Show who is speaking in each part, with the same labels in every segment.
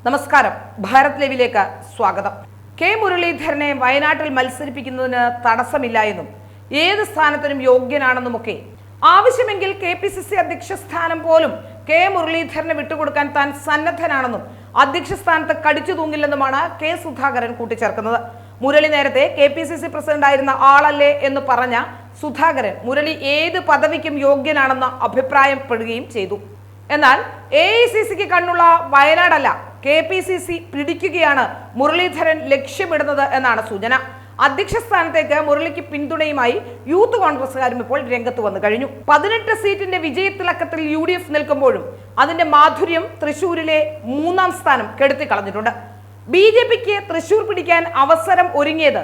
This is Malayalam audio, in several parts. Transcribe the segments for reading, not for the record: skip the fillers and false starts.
Speaker 1: നമസ്കാരം. ഭാരത് ലൈവിലേക്ക് സ്വാഗതം. കെ മുരളീധരനെ വയനാട്ടിൽ മത്സരിപ്പിക്കുന്നതിന് തടസ്സമില്ല എന്നും ഏത് സ്ഥാനത്തിനും യോഗ്യനാണെന്നുമൊക്കെ ആവശ്യമെങ്കിൽ KPCC അധ്യക്ഷ സ്ഥാനം പോലും കെ മുരളീധരനെ വിട്ടുകൊടുക്കാൻ താൻ സന്നദ്ധനാണെന്നും അധ്യക്ഷ സ്ഥാനത്ത് കടിച്ചു തൂങ്ങില്ലെന്നുമാണ് കെ സുധാകരൻ കൂട്ടിച്ചേർക്കുന്നത്. മുരളി നേരത്തെ KPCC പ്രസിഡന്റായിരുന്ന ആളല്ലേ എന്ന് പറഞ്ഞ സുധാകരൻ മുരളി ഏത് പദവിക്കും യോഗ്യനാണെന്ന് അഭിപ്രായപ്പെടുകയും ചെയ്തു. എന്നാൽ AICCക്ക് കണ്ണുള്ള വയനാടല്ല KPCC പിടിക്കുകയാണ് മുരളീധരൻ ലക്ഷ്യമിടുന്നത് എന്നാണ് സൂചന. അധ്യക്ഷ സ്ഥാനത്തേക്ക് മുരളിക്ക് പിന്തുണയുമായി യൂത്ത് കോൺഗ്രസുകാരും ഇപ്പോൾ രംഗത്ത് വന്നു കഴിഞ്ഞു. 18 സീറ്റിന്റെ വിജയത്തിളക്കത്തിൽ UDF നിൽക്കുമ്പോഴും അതിന്റെ മാധുര്യം തൃശൂരിലെ 3ാം സ്ഥാനം കെടുത്തിക്കളഞ്ഞിട്ടുണ്ട്. BJPക്ക് തൃശൂർ പിടിക്കാൻ അവസരം ഒരുങ്ങിയത്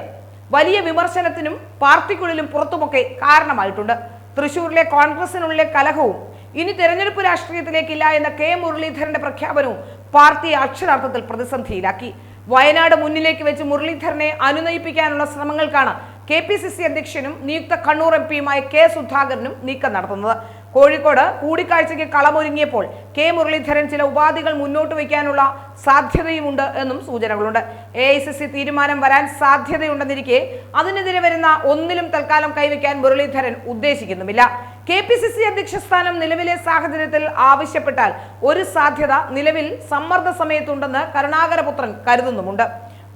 Speaker 1: വലിയ വിമർശനത്തിനും പാർട്ടിക്കുള്ളിലും പുറത്തുമൊക്കെ കാരണമായിട്ടുണ്ട്. തൃശൂരിലെ കോൺഗ്രസിനുള്ളിലെ കലഹവും ഇനി തെരഞ്ഞെടുപ്പ് രാഷ്ട്രീയത്തിലേക്കില്ല എന്ന കെ മുരളീധരന്റെ പ്രഖ്യാപനവും പാർട്ടിയെ അക്ഷരാർത്ഥത്തിൽ പ്രതിസന്ധിയിലാക്കി. വയനാട് മുന്നിലേക്ക് വെച്ച് മുരളീധരനെ അനുനയിപ്പിക്കാനുള്ള ശ്രമങ്ങൾക്കാണ് KPCC അധ്യക്ഷനും നിയുക്ത കണ്ണൂർ MP-യുമായ കെ സുധാകരനും നീക്കം നടത്തുന്നത്. കോഴിക്കോട് കൂടിക്കാഴ്ചയ്ക്ക് കളമൊരുങ്ങിയപ്പോൾ കെ മുരളീധരൻ ചില ഉപാധികൾ മുന്നോട്ട് വയ്ക്കാനുള്ള സാധ്യതയുമുണ്ട് എന്നും സൂചനകളുണ്ട്. AICC തീരുമാനം വരാൻ സാധ്യതയുണ്ടെന്നിരിക്കെ അതിനെതിരെ വരുന്ന ഒന്നിലും തൽക്കാലം കൈവയ്ക്കാൻ മുരളീധരൻ ഉദ്ദേശിക്കുന്നുമില്ല. KPCC അധ്യക്ഷ സ്ഥാനം നിലവിലെ സാഹചര്യത്തിൽ ആവശ്യപ്പെട്ടാൽ ഒരു സാധ്യത നിലവിൽ സമ്മർദ്ദ സമയത്തുണ്ടെന്ന് കരുണാകരപുത്രൻ കരുതുന്നുമുണ്ട്.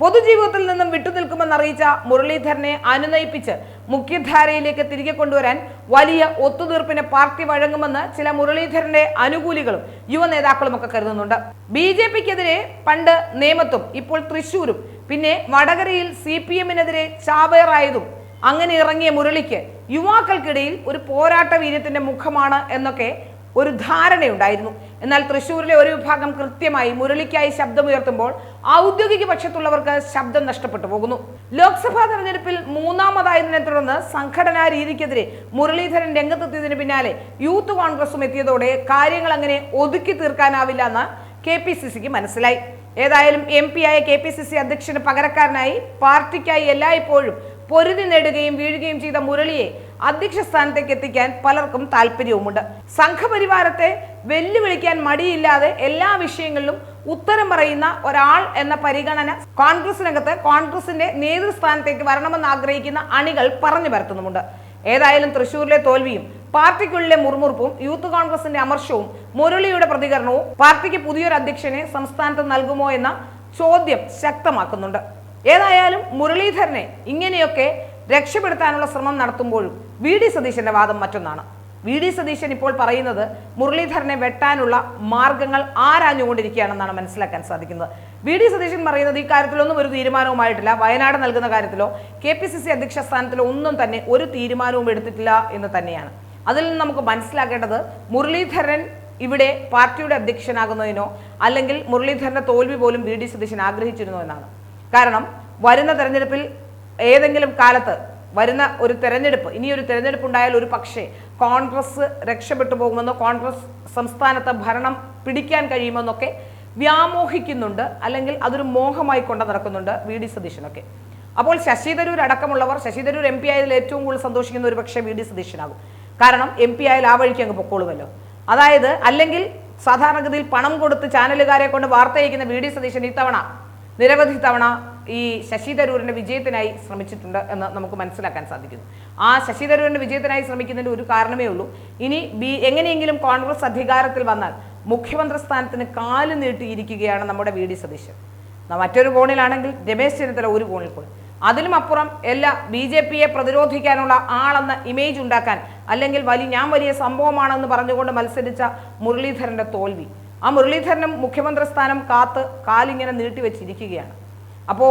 Speaker 1: പൊതുജീവിതത്തിൽ നിന്നും വിട്ടുനിൽക്കുമെന്ന് അറിയിച്ച മുരളീധരനെ അനുനയിപ്പിച്ച് മുഖ്യധാരയിലേക്ക് തിരികെ കൊണ്ടുവരാൻ വലിയ ഒത്തുതീർപ്പിന് പാർട്ടി വഴങ്ങുമെന്ന് ചില മുരളീധരന്റെ അനുകൂലികളും യുവ നേതാക്കളും ഒക്കെ കരുതുന്നുണ്ട്. BJPക്കെതിരെ പണ്ട് നേമത്തും ഇപ്പോൾ തൃശൂരും പിന്നെ വടകരയിൽ CPM-നെതിരെ ചാവേറായതും അങ്ങനെ ഇറങ്ങിയ മുരളിക്ക് യുവാക്കൾക്കിടയിൽ ഒരു പോരാട്ട വീര്യത്തിന്റെ മുഖമാണ് എന്നൊക്കെ ഒരു ധാരണയുണ്ടായിരുന്നു. എന്നാൽ തൃശ്ശൂരിലെ ഒരു വിഭാഗം കൃത്യമായി മുരളിക്കായി ശബ്ദമുയർത്തുമ്പോൾ ഔദ്യോഗിക പക്ഷത്തുള്ളവർക്ക് ശബ്ദം നഷ്ടപ്പെട്ടു പോകുന്നു. ലോക്സഭാ തെരഞ്ഞെടുപ്പിൽ 3ാമതായതിനെ തുടർന്ന് സംഘടനാ രീതിക്കെതിരെ മുരളീധരൻ രംഗത്തെത്തിയതിന് പിന്നാലെ യൂത്ത് കോൺഗ്രസും എത്തിയതോടെ കാര്യങ്ങൾ അങ്ങനെ ഒതുക്കി തീർക്കാനാവില്ല എന്ന് KPCCക്ക് മനസ്സിലായി. ഏതായാലും MP-യായ KPCC അധ്യക്ഷന് പകരക്കാരനായി പാർട്ടിക്കായി എല്ലായ്പ്പോഴും പൊരുതി നേടുകയും വീഴുകയും ചെയ്ത മുരളിയെ അധ്യക്ഷ സ്ഥാനത്തേക്ക് എത്തിക്കാൻ പലർക്കും താല്പര്യവുമുണ്ട്. സംഘപരിവാരത്തെ വെല്ലുവിളിക്കാൻ മടിയില്ലാതെ എല്ലാ വിഷയങ്ങളിലും ഉത്തരം പറയുന്ന ഒരാൾ എന്ന പരിഗണന കോൺഗ്രസിനകത്ത് കോൺഗ്രസിന്റെ നേതൃസ്ഥാനത്തേക്ക് വരണമെന്ന് ആഗ്രഹിക്കുന്ന അണികൾ പറഞ്ഞു വരുത്തുന്നുമുണ്ട്. ഏതായാലും തൃശ്ശൂരിലെ തോൽവിയും പാർട്ടിക്കുള്ളിലെ മുറുമുറുപ്പും യൂത്ത് കോൺഗ്രസിന്റെ അമർഷവും മുരളിയുടെ പ്രതികരണവും പാർട്ടിക്ക് പുതിയൊരു അധ്യക്ഷനെ സംസ്ഥാനത്ത് നൽകുമോ എന്ന ചോദ്യം ശക്തമാക്കുന്നുണ്ട്. ഏതായാലും മുരളീധരനെ ഇങ്ങനെയൊക്കെ രക്ഷപ്പെടുത്താനുള്ള ശ്രമം നടത്തുമ്പോഴും VD സതീശന്റെ വാദം മറ്റൊന്നാണ്. VD സതീശൻ ഇപ്പോൾ പറയുന്നത് മുരളീധരനെ വെട്ടാനുള്ള മാർഗങ്ങൾ ആരാഞ്ഞുകൊണ്ടിരിക്കുകയാണെന്നാണ് മനസ്സിലാക്കാൻ സാധിക്കുന്നത്. VD സതീശൻ പറയുന്നത് ഈ കാര്യത്തിലൊന്നും ഒരു തീരുമാനവുമായിട്ടില്ല. വയനാട് നൽകുന്ന കാര്യത്തിലോ KPCC അധ്യക്ഷ സ്ഥാനത്തിലോ ഒന്നും തന്നെ ഒരു തീരുമാനവും എടുത്തിട്ടില്ല എന്ന് തന്നെയാണ്. അതിൽ നിന്ന് നമുക്ക് മനസ്സിലാക്കേണ്ടത് മുരളീധരൻ ഇവിടെ പാർട്ടിയുടെ അധ്യക്ഷനാകുന്നതിനോ അല്ലെങ്കിൽ മുരളീധരന്റെ തോൽവി പോലും VD സതീശൻ ആഗ്രഹിച്ചിരുന്നു എന്നാണ്. കാരണം വരുന്ന തെരഞ്ഞെടുപ്പിൽ ഏതെങ്കിലും കാലത്ത് വരുന്ന ഒരു തെരഞ്ഞെടുപ്പ് ഇനിയൊരു തെരഞ്ഞെടുപ്പ് ഉണ്ടായാൽ ഒരു പക്ഷേ കോൺഗ്രസ് രക്ഷപ്പെട്ടു പോകുമെന്നോ കോൺഗ്രസ് സംസ്ഥാനത്ത് ഭരണം പിടിക്കാൻ കഴിയുമെന്നൊക്കെ വ്യാമോഹിക്കുന്നുണ്ട്, അല്ലെങ്കിൽ അതൊരു മോഹമായി കൊണ്ട് നടക്കുന്നുണ്ട് VD സതീശനൊക്കെ. അപ്പോൾ ശശി തരൂർ അടക്കമുള്ളവർ, ശശി തരൂർ MP ആയതിൽ ഏറ്റവും കൂടുതൽ സന്തോഷിക്കുന്ന ഒരു പക്ഷേ VD സതീശനാകും. കാരണം MP ആയാൽ ആ വഴിക്ക് അങ്ങ് പൊക്കോളുമല്ലോ. അതായത് അല്ലെങ്കിൽ സാധാരണഗതിയിൽ പണം കൊടുത്ത് ചാനലുകാരെ കൊണ്ട് വാർത്ത അയക്കുന്ന VD സതീശൻ ഇത്തവണ നിരവധി തവണ ഈ ശശി തരൂരിന്റെ വിജയത്തിനായി ശ്രമിച്ചിട്ടുണ്ട് എന്ന് നമുക്ക് മനസ്സിലാക്കാൻ സാധിക്കുന്നു. ആ ശശി തരൂരിന്റെ വിജയത്തിനായി ശ്രമിക്കുന്നതിന്റെ ഒരു കാരണമേ ഉള്ളൂ, ഇനി എങ്ങനെയെങ്കിലും കോൺഗ്രസ് അധികാരത്തിൽ വന്നാൽ മുഖ്യമന്ത്രി സ്ഥാനത്തിന് കാല് നീട്ടിയിരിക്കുകയാണ് നമ്മുടെ VD സതീശൻ. മറ്റൊരു കോണിലാണെങ്കിൽ രമേശ് ചെന്നിത്തല ഒരു കോണിൽ പോയി. അതിലും അപ്പുറം എല്ലാ BJPയെ പ്രതിരോധിക്കാനുള്ള ആളെന്ന ഇമേജ് ഉണ്ടാക്കാൻ അല്ലെങ്കിൽ ഞാൻ വലിയ സംഭവമാണെന്ന് പറഞ്ഞുകൊണ്ട് മത്സരിച്ച മുരളീധരന്റെ തോൽവി, ആ മുരളീധരനും മുഖ്യമന്ത്രി സ്ഥാനം കാത്ത് കാലിങ്ങനെ നീട്ടിവെച്ചിരിക്കുകയാണ്. അപ്പോൾ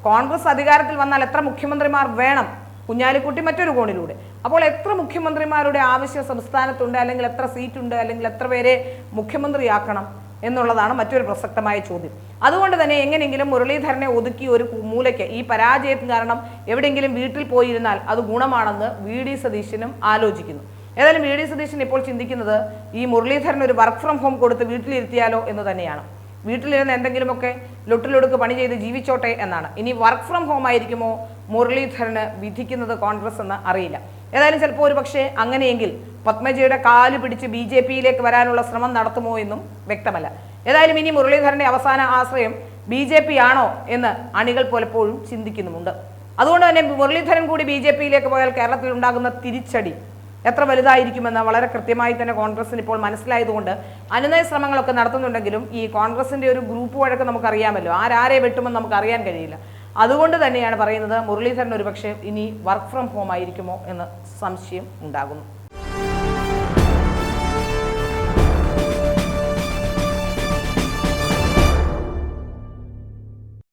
Speaker 1: കോൺഗ്രസ് അധികാരത്തിൽ വന്നാൽ എത്ര മുഖ്യമന്ത്രിമാർ വേണം? കുഞ്ഞാലിക്കുട്ടി മറ്റൊരു കോണിലൂടെ. അപ്പോൾ എത്ര മുഖ്യമന്ത്രിമാരുടെ ആവശ്യം സംസ്ഥാനത്തുണ്ട്, അല്ലെങ്കിൽ എത്ര സീറ്റുണ്ട്, അല്ലെങ്കിൽ എത്ര പേരെ മുഖ്യമന്ത്രിയാക്കണം എന്നുള്ളതാണ് മറ്റൊരു പ്രസക്തമായ ചോദ്യം. അതുകൊണ്ട് തന്നെ എങ്ങനെയെങ്കിലും മുരളീധരനെ ഒതുക്കി ഒരു മൂലയ്ക്ക് ഈ പരാജയത്തിന് കാരണം എവിടെയെങ്കിലും വീട്ടിൽ പോയിരുന്നാൽ അത് ഗുണമാണെന്ന് VD സതീശനും ആലോചിക്കുന്നു. ഏതായാലും VD സതീശൻ ഇപ്പോൾ ചിന്തിക്കുന്നത് ഈ മുരളീധരൻ ഒരു വർക്ക് ഫ്രം ഹോം കൊടുത്ത് വീട്ടിലിരുത്തിയാലോ എന്ന് തന്നെയാണ്. വീട്ടിലിരുന്ന് എന്തെങ്കിലുമൊക്കെ ലൊട്ടിലൊടുക്ക് പണി ചെയ്ത് ജീവിച്ചോട്ടെ എന്നാണ്. ഇനി വർക്ക് ഫ്രം ഹോം ആയിരിക്കുമോ മുരളീധരന് വിധിക്കുന്നത് കോൺഗ്രസ് എന്ന് അറിയില്ല. ഏതായാലും ചിലപ്പോൾ ഒരു പക്ഷേ അങ്ങനെയെങ്കിൽ പത്മജയുടെ കാല് പിടിച്ച് BJPയിലേക്ക് വരാനുള്ള ശ്രമം നടത്തുമോ എന്നും വ്യക്തമല്ല. ഏതായാലും ഇനി മുരളീധരന്റെ അവസാന ആശ്രയം BJP ആണോ എന്ന് അണികൾ പലപ്പോഴും ചിന്തിക്കുന്നുമുണ്ട്. അതുകൊണ്ട് തന്നെ മുരളീധരൻ കൂടി BJPയിലേക്ക് പോയാൽ കേരളത്തിൽ ഉണ്ടാകുന്ന തിരിച്ചടി എത്ര വലുതായിരിക്കുമെന്ന് വളരെ കൃത്യമായി തന്നെ കോൺഗ്രസിന് ഇപ്പോൾ മനസ്സിലായതുകൊണ്ട് അനുനയ ശ്രമങ്ങളൊക്കെ നടത്തുന്നുണ്ടെങ്കിലും ഈ കോൺഗ്രസിന്റെ ഒരു ഗ്രൂപ്പ് വഴക്ക് നമുക്കറിയാമല്ലോ, ആരെ വെട്ടുമെന്ന് നമുക്ക് അറിയാൻ കഴിയില്ല. അതുകൊണ്ട് തന്നെയാണ് പറയുന്നത് മുരളീധരൻ ഒരുപക്ഷെ ഇനി വർക്ക് ഫ്രം ഹോം ആയിരിക്കുമോ എന്ന് സംശയം ഉണ്ടാകുന്നു.